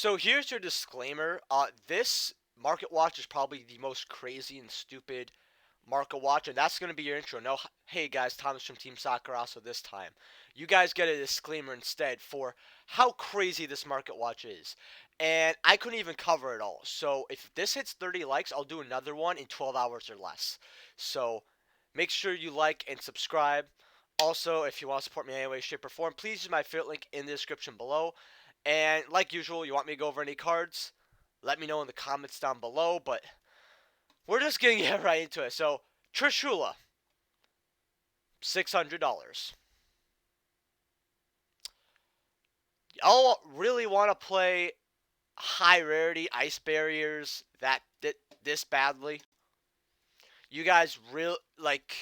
So here's your disclaimer. This market watch is probably the most crazy and stupid market watch, and that's going to be your intro. No, hey guys, Thomas from Team Soccer also this time. You guys get a disclaimer instead for how crazy this market watch is. And I couldn't even cover it all. So if this hits 30 likes, I'll do another one in 12 hours or less. So make sure you like and subscribe. Also, if you want to support me in any way, shape, or form, please use my affiliate link in the description below. And like usual, you want me to go over any cards? Let me know in the comments down below. But we're just gonna get right into it. So TRISH, $600. Y'all really want to play high rarity ice barriers this badly? You guys real like?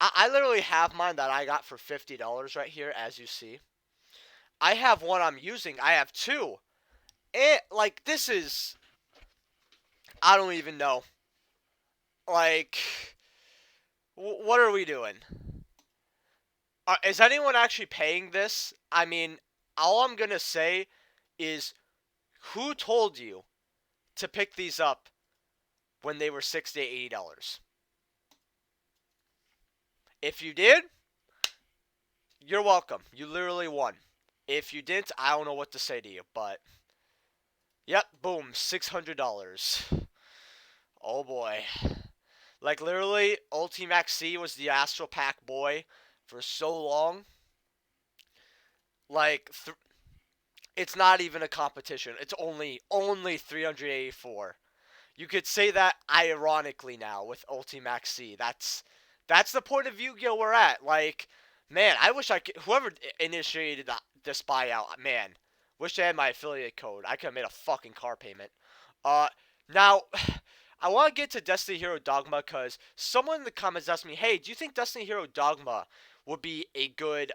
I literally have mine that I got for $50 right here, as you see. I have one I'm using. I have two. Like this is, I don't even know. Like, what are we doing? Is anyone actually paying this? I mean, all I'm gonna say is, who told you to pick these up when they were $60 to $80? If you did, you're welcome. You literally won. If you didn't, I don't know what to say to you, but yep, boom, $600. Oh boy. Like literally, Ultimax C was the Astral Pack boy for so long. Like it's not even a competition. It's only 384. You could say that ironically now with Ultimax C. That's the point of Yu-Gi-Oh we're at. Like, man, I wish I could. Whoever initiated this buyout, man, wish I had my affiliate code. I could have made a fucking car payment. Uh, now, I want to get to Destiny Hero Dogma because someone in the comments asked me, "Hey, do you think Destiny Hero Dogma would be a good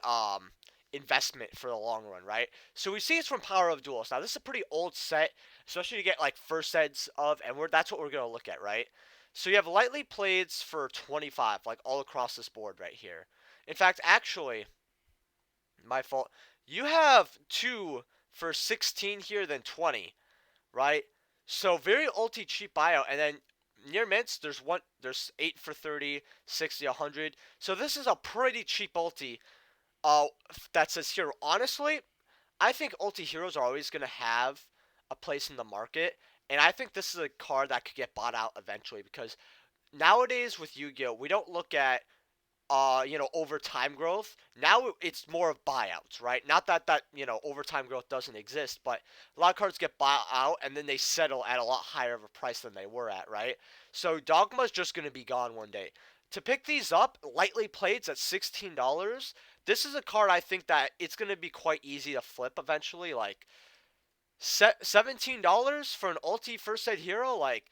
investment for the long run?" Right. So we see it's from Power of Duels. Now this is a pretty old set, especially to get like first sets of, and that's what we're gonna look at, right? So you have lightly playeds for 25, like all across this board right here. In fact, actually, my fault. You have two for 16 here, then 20, right? So very ulti cheap buyout, and then near mints there's 8 for 30, 60, 100. So this is a pretty cheap ulti. That says here, honestly, I think ulti heroes are always gonna have a place in the market, and I think this is a card that could get bought out eventually because nowadays with Yu-Gi-Oh, we don't look at over time growth. Now it's more of buyouts, right? Not that over time growth doesn't exist, but a lot of cards get bought out and then they settle at a lot higher of a price than they were at, right? So Dogma's just going to be gone one day. To pick these up, lightly playeds at $16, this is a card I think that it's going to be quite easy to flip eventually. Like, $17 for an ulti first set hero, like,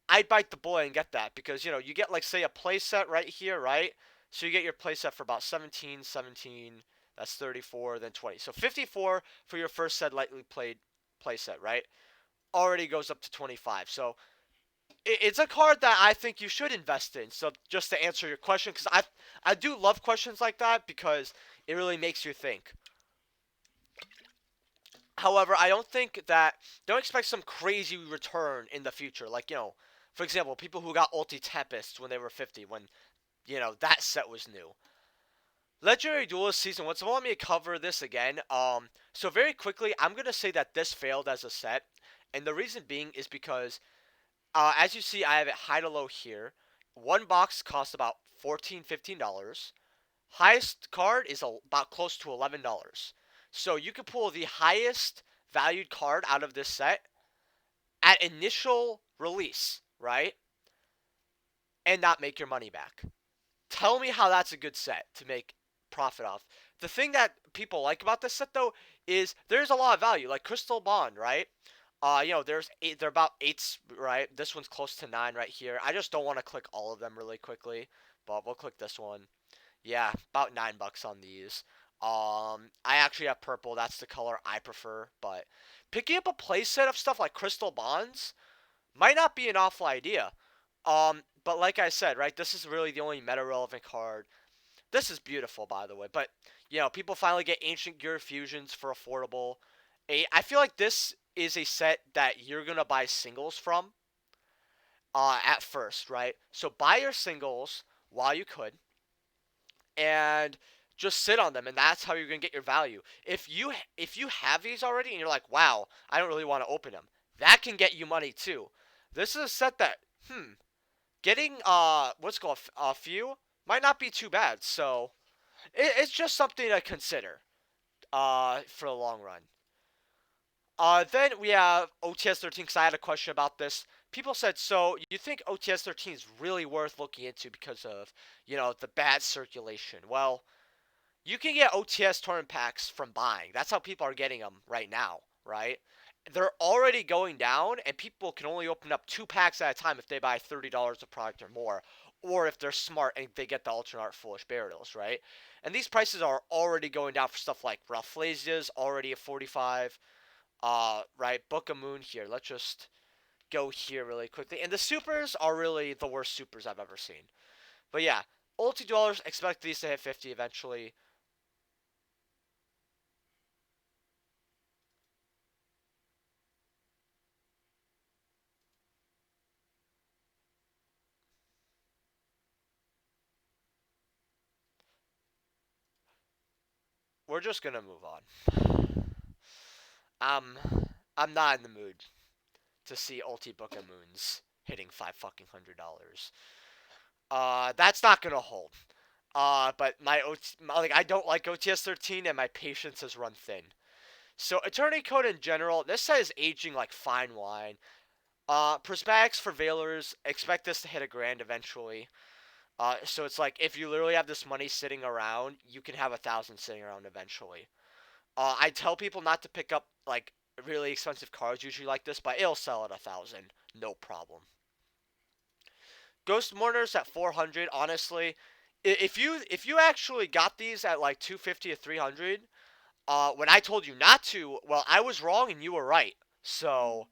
I'd bite the bullet and get that because you get like say a playset right here, right? So you get your playset for about 17, 17. That's 34, then 20. So 54 for your first set lightly played playset, right? Already goes up to 25. So it's a card that I think you should invest in. So just to answer your question, because I do love questions like that because it really makes you think. However, I don't expect some crazy return in the future. Like, for example, people who got Ulti Tempest when they were 50, when, that set was new. Legendary Duelist Season 1, so let me cover this again. So very quickly, I'm going to say that this failed as a set. And the reason being is because, as you see, I have it high to low here. One box costs about $14, $15. Highest card is about close to $11. So you can pull the highest valued card out of this set at initial release, right? And not make your money back. Tell me how that's a good set to make profit off. The thing that people like about this set though is there's a lot of value, like Crystal Bond, right? There's eight. They're about eights, right? This one's close to 9 right here. I just don't want to click all of them really quickly, but we'll click this one. Yeah, about $9 on these. I actually have purple. That's the color I prefer. But picking up a playset of stuff like Crystal Bonds might not be an awful idea. But like I said, right, this is really the only meta relevant card. This is beautiful, by the way. But People finally get Ancient Gear Fusions for affordable. I feel like this is a set that you're gonna buy singles from at first, right? So buy your singles while you could, and just sit on them, and that's how you're gonna get your value. If you have these already and you're like, wow, I don't really want to open them, that can get you money too. This is a set that getting what's called a few might not be too bad. So it's just something to consider for the long run. Then we have OTS 13 because I had a question about this. People said, so you think OTS 13 is really worth looking into because of, the bad circulation? Well, you can get OTS tournament packs from buying. That's how people are getting them right now, right? They're already going down, and people can only open up 2 packs at a time if they buy $30 of product or more, or if they're smart and they get the alternate art foolish burials, right? And these prices are already going down for stuff like Ralphlasia's already at 45. Right, Book of Moon here. Let's just go here really quickly. And the supers are really the worst supers I've ever seen. But yeah, ulti dwellers, expect these to hit 50 eventually. We're just gonna move on. Um, I'm not in the mood to see ulti Book of Moons hitting $500. That's not gonna hold. But I don't like OTS 13, and my patience has run thin. So Eternity Code in general, this set is aging like fine wine. Prismatics for Veilers, expect this to hit $1,000 eventually. So it's like if you literally have this money sitting around, you can have 1,000 sitting around eventually. I tell people not to pick up like really expensive cards usually like this, but it'll sell at 1,000, no problem. Ghost Mourners at 400. Honestly, if you actually got these at like 250 to 300, when I told you not to, well, I was wrong and you were right. So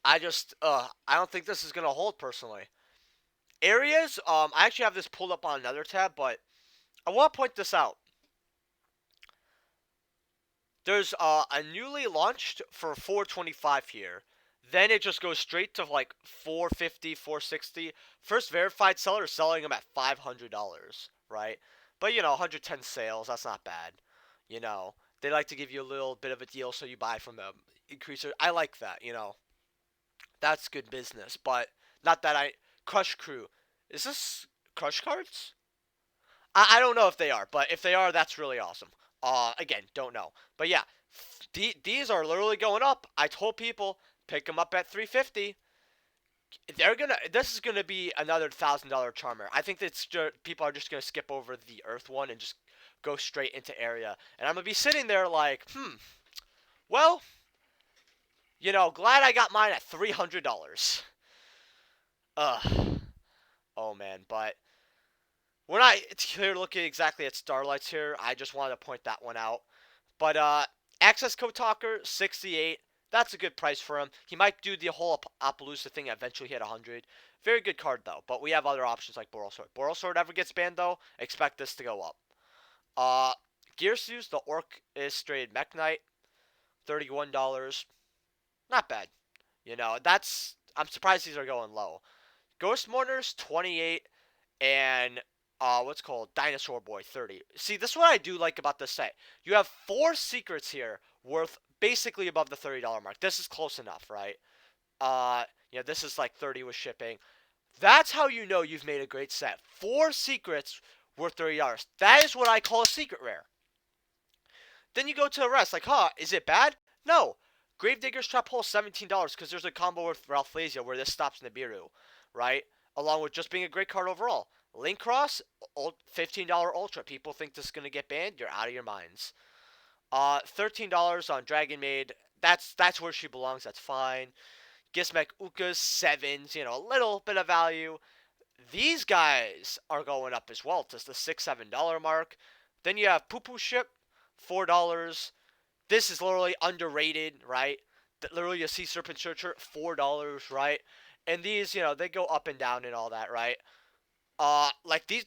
I don't think this is gonna hold personally. Areas, I actually have this pulled up on another tab, but I want to point this out. There's a newly launched for 425 here. Then it just goes straight to like 450, 460. First verified seller is selling them at $500, right? But 110 sales, that's not bad. They like to give you a little bit of a deal so you buy from them. Increaser, I like that. That's good business. But not that I Crush Crew. Is this Crush cards? I don't know if they are, but if they are, that's really awesome. Again, don't know. But yeah, these are literally going up. I told people pick them up at 350. This is gonna be another $1,000 charmer. I think that people are just gonna skip over the Earth one and just go straight into area. And I'm gonna be sitting there like, well, glad I got mine at $300. Ugh. Oh man, but we're not here looking exactly at Starlights here. I just wanted to point that one out. But Access Code Talker, 68. That's a good price for him. He might do the whole Appaloosa thing and eventually hit 100. Very good card, though. But we have other options like Boral Sword. Boral Sword ever gets banned, though, expect this to go up. Uh, Gearsus, the Orchestrated Mech Knight, $31. Not bad. I'm surprised these are going low. Ghost Mourners, 28. And what's called Dinosaur Boy 30. See, this is what I do like about this set. You have 4 secrets here worth basically above the $30 mark. This is close enough, right? This is like 30 with shipping. That's how you know you've made a great set. 4 secrets worth $30. That is what I call a secret rare. Then you go to the rest, like, is it bad? No. Gravedigger's Trap Hole, $17, because there's a combo with Ralphlasia where this stops Nibiru, right? Along with just being a great card overall. Link Cross, $15 Ultra. People think this is going to get banned. You're out of your minds. $13 on Dragon Maid. That's where she belongs. That's fine. Gizmek Ukas, 7s. A little bit of value. These guys are going up as well to the $6, $7 mark. Then you have Poo Poo Ship, $4. This is literally underrated, right? Literally a Sea Serpent Searcher, $4, right? And these, they go up and down and all that, right? Like these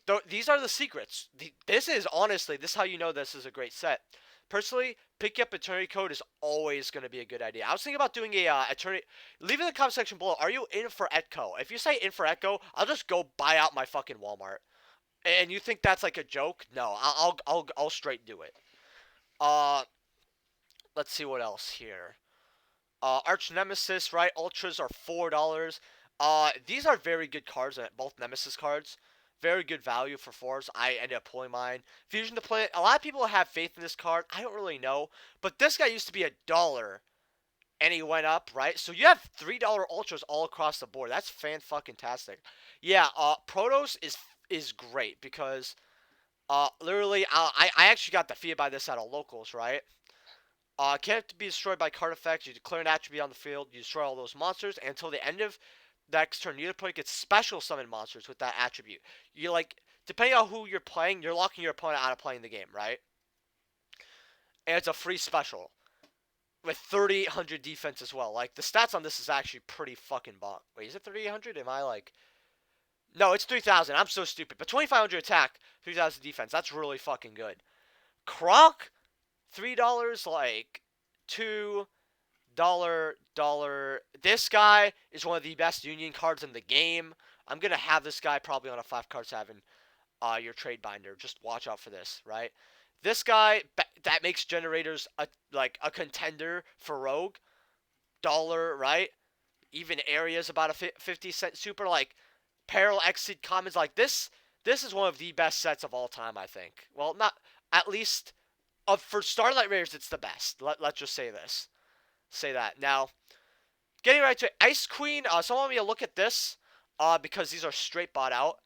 are the secrets. This is honestly, this is how you know this is a great set. Personally, picking up Eternity Code is always going to be a good idea. I was thinking about doing a Eternity. Leave in the comment section below. Are you in for Etco? If you say in for Etco, I'll just go buy out my fucking Walmart. And you think that's like a joke? No, I'll straight do it. Uh, let's see what else here. Arch Nemesis, right? Ultras are $4. These are very good cards, both Nemesis cards. Very good value for fours. I ended up pulling mine. Fusion to play. A lot of people have faith in this card. I don't really know, but this guy used to be $1, and he went up, right? So you have $3 ultras all across the board. That's fan fucking tastic. Yeah. Protos is great because literally, I actually got defeated by this at a locals, right? Can't be destroyed by card effects. You declare an attribute on the field. You destroy all those monsters. And until the end of next turn, your opponent gets special summon monsters with that attribute. You like, depending on who you're playing, you're locking your opponent out of playing the game, right? And it's a free special with 3,800 defense as well. Like the stats on this is actually pretty fucking bomb. Wait, is it 3,800? Am I like? No, it's 3,000. I'm so stupid. But 2,500 attack, 3,000 defense. That's really fucking good. Croc, $3, like $2. This guy is one of the best union cards in the game. I'm gonna have this guy probably on a 5 card 7. Your trade binder. Just watch out for this, right? This guy that makes generators a contender for Rogue. Dollar, right? Even areas about a 50-cent super, like Peril Exceed commons like this. This is one of the best sets of all time, I think. Well, not at least for Starlight Raiders, it's the best. Let's just say this. Say that. Now, getting right to it. Ice Queen, someone want me to look at this, because these are straight bought out.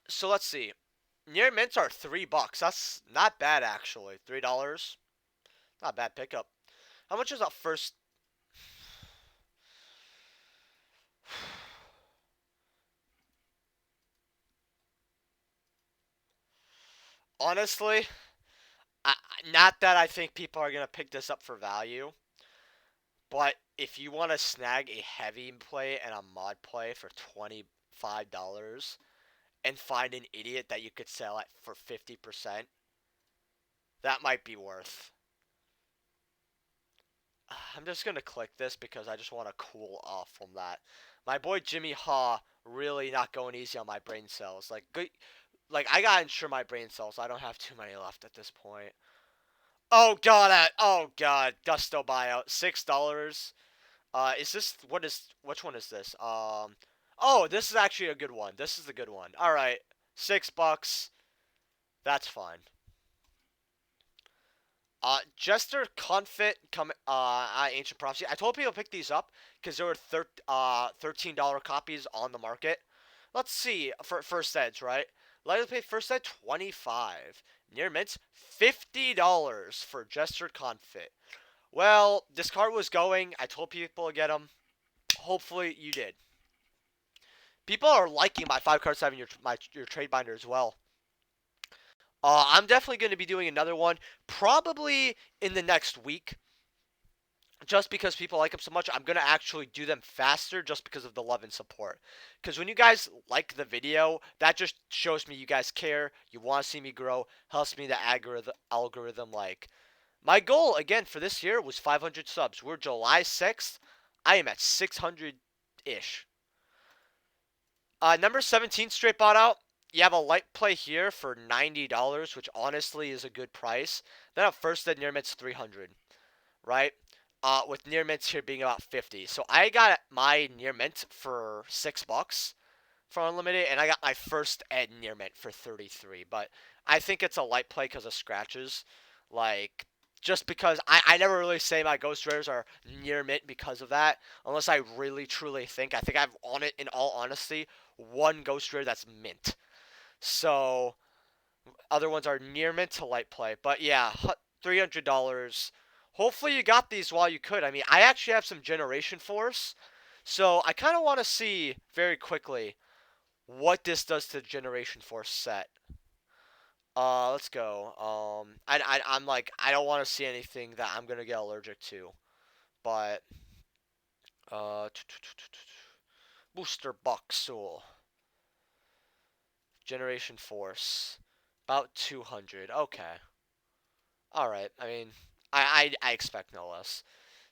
So let's see. Near mints are $3. That's not bad, actually. $3. Not a bad pickup. How much is that first? Honestly, I, not that I think people are going to pick this up for value, but if you want to snag a heavy play and a mod play for $25 and find an idiot that you could sell at for 50%, that might be worth. I'm just going to click this because I just want to cool off from that. My boy Jimmy Haw really not going easy on my brain cells. Like I gotta ensure my brain cells. I don't have too many left at this point. Oh god, Gusto buyout, $6. Is this which one is this? Oh, this is actually a good one. This is the good one. All right, $6. That's fine. Jester Confit Ancient Prophecy. I told people to pick these up because there were $13 copies on the market. Let's see for first eds, right? Likely to pay first ed 25. Near mints $50 for Jester Confit. Well, this card was going. I told people to get them. Hopefully you did. People are liking my 5 card 7 your trade binder as well. I'm definitely going to be doing another one probably in the next week. Just because people like them so much, I'm going to actually do them faster just because of the love and support. Because when you guys like the video, that just shows me you guys care, you want to see me grow, helps me the algorithm like. My goal, again, for this year was 500 subs. We're July 6th. I am at 600-ish. Number 17 straight bought out. You have a light play here for $90, which honestly is a good price. Then at first, the near mid's 300, right? With near mints here being about 50. So I got my near mint for $6 for unlimited, and I got my first ed near mint for 33. But I think it's a light play because of scratches. Like, just because I never really say my ghost rares are near mint because of that, unless I really truly think. I think I've on it in all honesty one ghost rare that's mint. So other ones are near mint to light play. But yeah, $300. Hopefully you got these while you could. I mean, I actually have some Generation Force, so I kind of want to see very quickly what this does to the Generation Force set. Let's go. I'm like, I don't want to see anything that I'm gonna get allergic to, but Booster Boxul. Generation Force. About 200. Okay. Alright. I mean, I expect no less.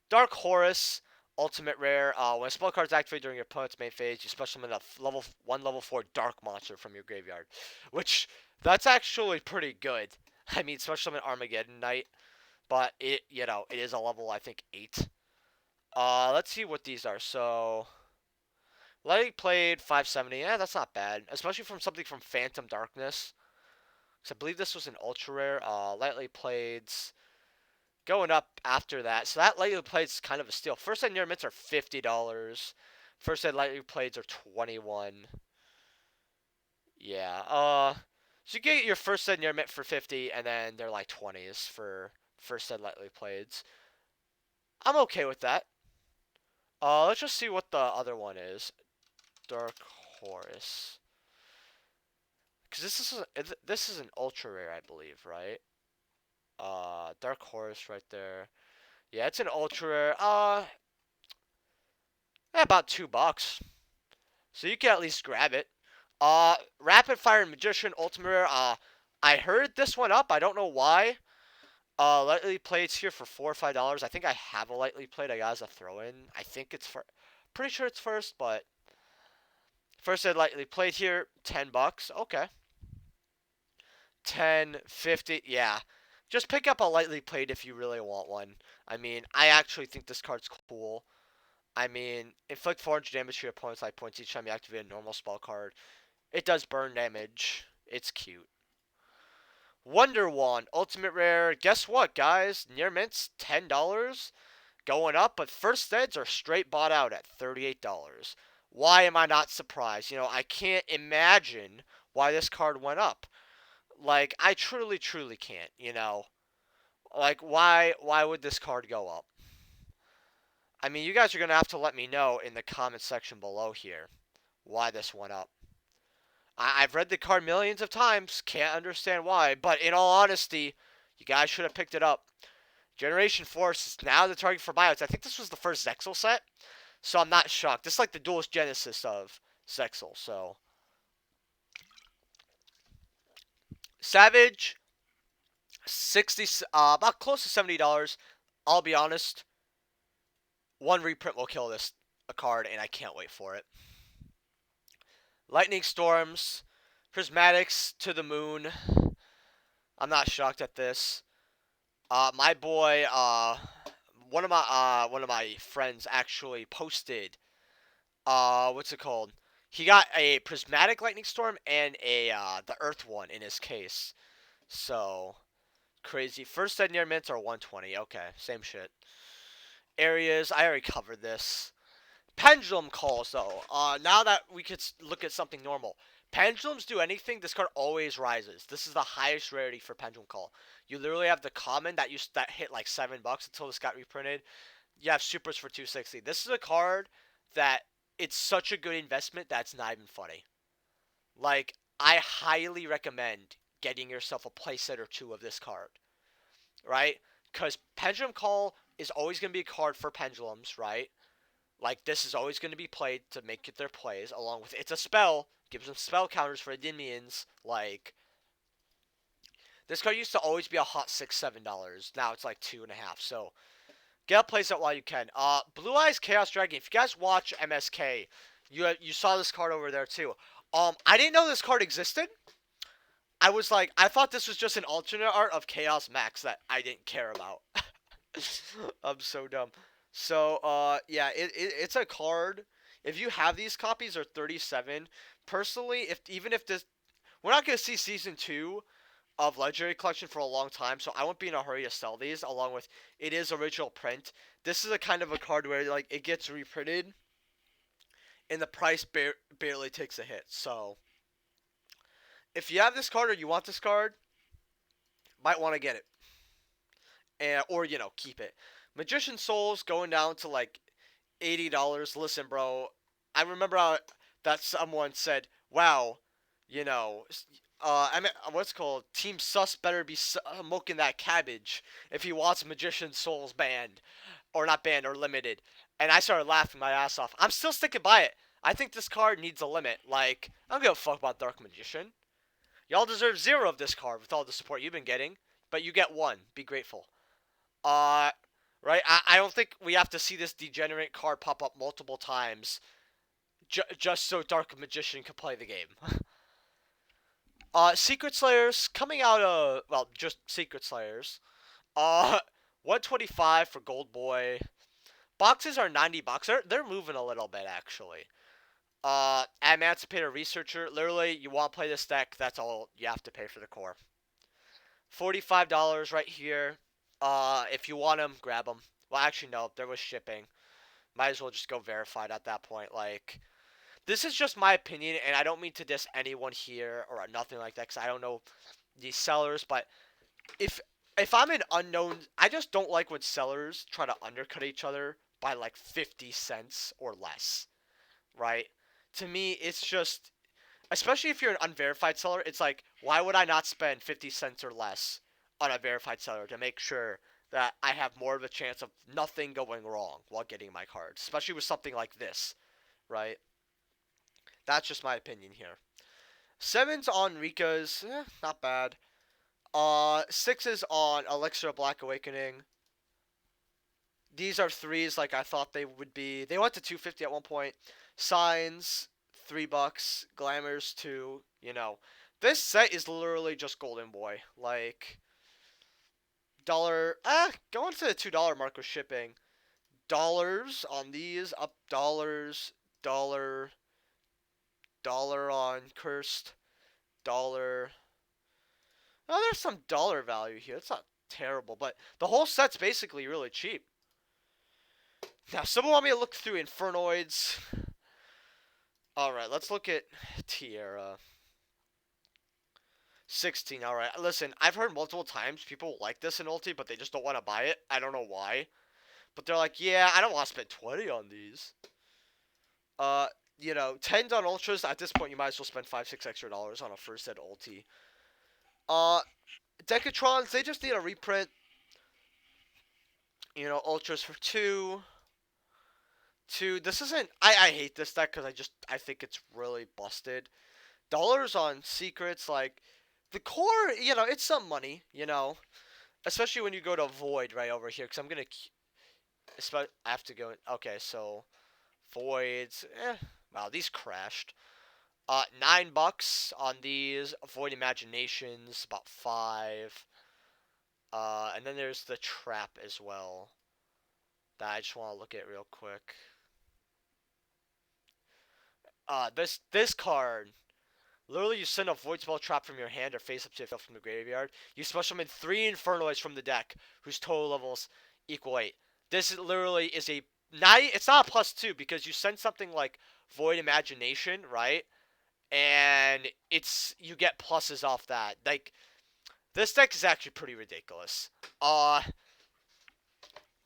Dark Horus. Ultimate rare. When a spell card is activated during your opponent's main phase, you special summon a level 4 dark monster from your graveyard. Which, that's actually pretty good. I mean, special summon Armageddon Knight. But it, it is a level, I think, 8. Let's see what these are. So, Lightning played 570. Yeah, that's not bad, especially from something from Phantom Darkness. So I believe this was an ultra rare. Lightly played going up after that. So that lightly played is kind of a steal. First ed near mints are $50. First ed lightly playeds are 21. Yeah. So you get your first ed near mint for 50, and then they're like 20s for first ed lightly playeds. I'm okay with that. Let's just see what the other one is. Dark Horus. Because this is an ultra rare, I believe, right? Dark Horus right there. Yeah, it's an ultra rare. About $2. So you can at least grab it. Rapid Fire Magician Ultimate Rare. I heard this one up. I don't know why. Lightly plates here for $4 or $5. I think I have a lightly plate. I got as a throw in. I think it's for. Pretty sure it's first, but first ed lightly plate here, $10. Okay. 10, 50. Yeah. Just pick up a lightly plate if you really want one. I mean, I actually think this card's cool. I mean, inflict 400 damage to your opponent's life points each time you activate a normal spell card. It does burn damage. It's cute. Wonder Wand, ultimate rare. Guess what, guys? Near mint's $10, going up, but first eds are straight bought out at $38. Why am I not surprised? I can't imagine why this card went up. Like, I truly, truly can't. Like, why would this card go up? I mean, you guys are gonna have to let me know in the comment section below here why this went up. I've read the card millions of times, can't understand why, but in all honesty, you guys should have picked it up. Generation Force is now the target for buyouts. I think this was the first Zexal set, so I'm not shocked. This is like the duelist genesis of Zexal, so. Savage, 60, about close to $70. I'll be honest, one reprint will kill this a card, and I can't wait for it. Lightning Storms, Prismatics to the moon. I'm not shocked at this. My boy, one of my friends actually posted. What's it called? He got a prismatic lightning storm and the earth one in his case. So crazy. First ed near mints are 120. Okay, same shit. Areas, I already covered this. Pendulum calls though. Now that we could look at something normal. Pendulums do anything, this card always rises. This is the highest rarity for Pendulum Call. You literally have the common that hit like $7 until this got reprinted. You have supers for 260. This is a card that it's such a good investment that's not even funny. Like, I highly recommend getting yourself a playset or two of this card. Right? Because Pendulum Call is always going to be a card for pendulums, right? Like, this is always going to be played to make it their plays, along with it's a spell, gives them spell counters for Endymions. Like, this card used to always be a hot $6-7. Now it's like $2.5. So, get a playset while you can. Blue Eyes Chaos Dragon. If you guys watch MSK, you saw this card over there too. I didn't know this card existed. I thought this was just an alternate art of Chaos Max that I didn't care about. I'm so dumb. So, yeah, it's a card. If you have these copies, they're 37. Personally, even if this, we're not gonna see season 2 of Legendary Collection for a long time, so I won't be in a hurry to sell these. Along with it is original print. This is a kind of a card where like it gets reprinted, and the price barely takes a hit. So, if you have this card or you want this card, might want to get it, and or keep it. Magician Souls going down to like $80. Listen, bro, I remember that someone said, "Wow, I mean, what's it called? Team Sus better be smoking that cabbage if he wants Magician Souls banned, or not banned or limited." And I started laughing my ass off. I'm still sticking by it. I think this card needs a limit. Like, I don't give a fuck about Dark Magician. Y'all deserve zero of this card with all the support you've been getting, but you get one. Be grateful. Uh, right? I don't think we have to see this degenerate card pop up multiple times just so Dark Magician can play the game. Secret Slayers coming out of, well, just Secret Slayers. 125 for Gold Boy. Boxes are 90 bucks. They're moving a little bit actually. Emancipator Researcher. Literally, you want to play this deck, that's all you have to pay for the core. $45 right here. If you want them, grab them. Well, actually, no, there was shipping. Might as well just go verified at that point. Like, this is just my opinion, and I don't mean to diss anyone here or nothing like that, because I don't know these sellers. But if if I'm an unknown, I just don't like when sellers try to undercut each other by like 50 cents or less, right? To me, it's just, especially if you're an unverified seller, it's like, why would I not spend 50 cents or less on a verified seller to make sure that I have more of a chance of nothing going wrong while getting my cards, especially with something like this, right? That's just my opinion here. Sevens on Rika's, not bad. Sixes on Elixir of Black Awakening. These are threes like I thought they would be. They went to 250 at one point. Signs, $3. Glamours, two. This set is literally just Golden Boy. Like, dollar. Going to the $2 mark with shipping. Dollars on these, up dollars, dollar, dollar on cursed, dollar. Oh, there's some dollar value here. It's not terrible, but the whole set's basically really cheap. Now, someone want me to look through Infernoids. Alright, let's look at Tierra. 16, alright. Listen, I've heard multiple times people like this in Ulti, but they just don't want to buy it. I don't know why. But they're like, yeah, I don't want to spend 20 on these. 10s on Ultras, at this point you might as well spend 5-6 extra dollars on a first ed Ulti. Decatrons, they just need a reprint. Ultras for 2. 2, this isn't, I hate this deck because I think it's really busted. Dollars on secrets, like, the core, it's some money, especially when you go to Void right over here, because I have to go, okay, so, Voids, wow, these crashed. $9 on these, Void Imaginations, about 5, and then there's the Trap as well, that I just want to look at real quick. This card, literally, you send a Void Spell Trap from your hand or face up to yourself from the graveyard. You special summon 3 Infernoids from the deck, whose total levels equal 8. This literally is a... It's not a +2, because you send something like Void Imagination, right? And you get pluses off that. Like, this deck is actually pretty ridiculous.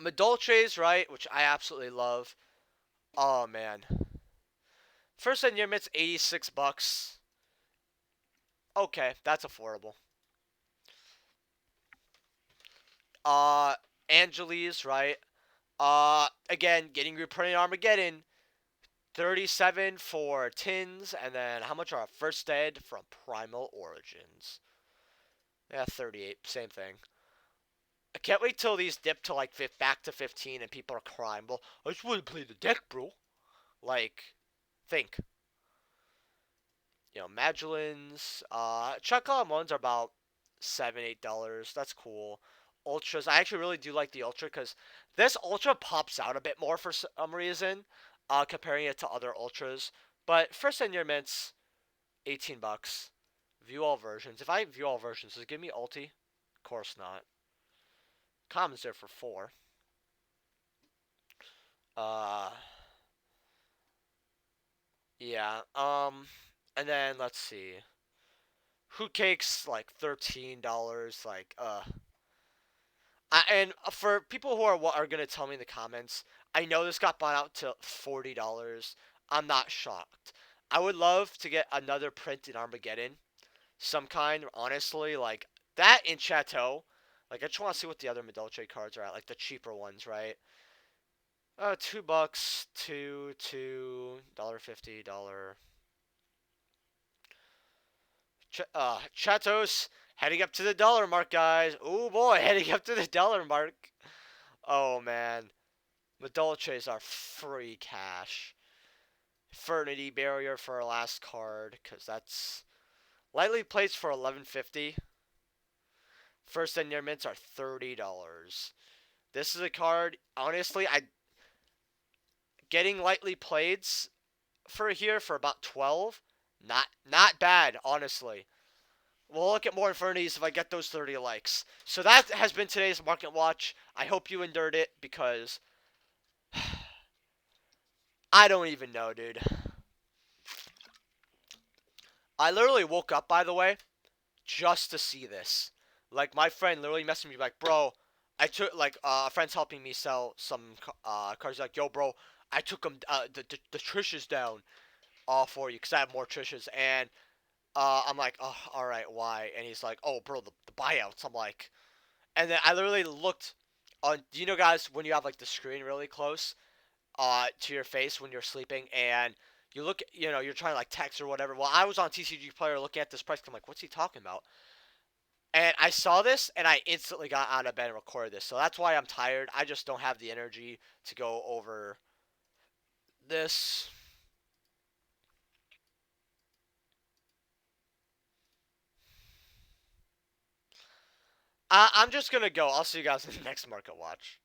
Madolches, right? Which I absolutely love. Oh, man. First in your mitts, $86. Okay, that's affordable. Angeles, right? Again, getting reprinted Armageddon. 37 for tins, and then how much are first ed from Primal Origins? Yeah, 38, same thing. I can't wait till these dip to like back to 15 and people are crying. Well, I just want to play the deck, bro. Like, think. Magellans. Chocolate ones are about $7-8. That's cool. Ultras. I actually really do like the Ultra because this Ultra pops out a bit more for some reason, comparing it to other Ultras. But first in your mints, $18. View all versions. If I view all versions, does it give me ulti? Of course not. Common's there for 4. Uh, yeah. And then let's see. Hoot cakes like $13. Like, and for people who are gonna tell me in the comments, I know this got bought out to $40. I'm not shocked. I would love to get another print in Armageddon, some kind. Honestly, like that in Chateau. Like, I just want to see what the other Madolche cards are at, like the cheaper ones, right? $2, $2, $1.50, Chatos heading up to the dollar mark, guys. Oh boy, heading up to the dollar mark. Oh man, the Dolces are free cash. Eternity Barrier for our last card, cause that's lightly placed for 11.50. First and near mints are $30. This is a card. Honestly, I getting lightly played for here for about 12. Not bad, honestly. We'll look at more Infernities if I get those 30 likes. So that has been today's Market Watch. I hope you endured it because I don't even know, dude. I literally woke up, by the way, just to see this. Like, my friend literally messaged me, like, bro, I took, like, a friend's helping me sell some cars. Like, yo, bro, I took them, the Trishes down for you because I have more Trishes. And I'm like, oh, all right, why? And he's like, oh, bro, the buyouts. I'm like, and then I literally looked on. Do you know, guys, when you have like the screen really close to your face when you're sleeping, and you look, you're trying to like text or whatever. Well, I was on TCG Player looking at this price. I'm like, what's he talking about? And I saw this, and I instantly got out of bed and recorded this. So that's why I'm tired. I just don't have the energy to go over this. I'm just gonna go. I'll see you guys in the next Market Watch.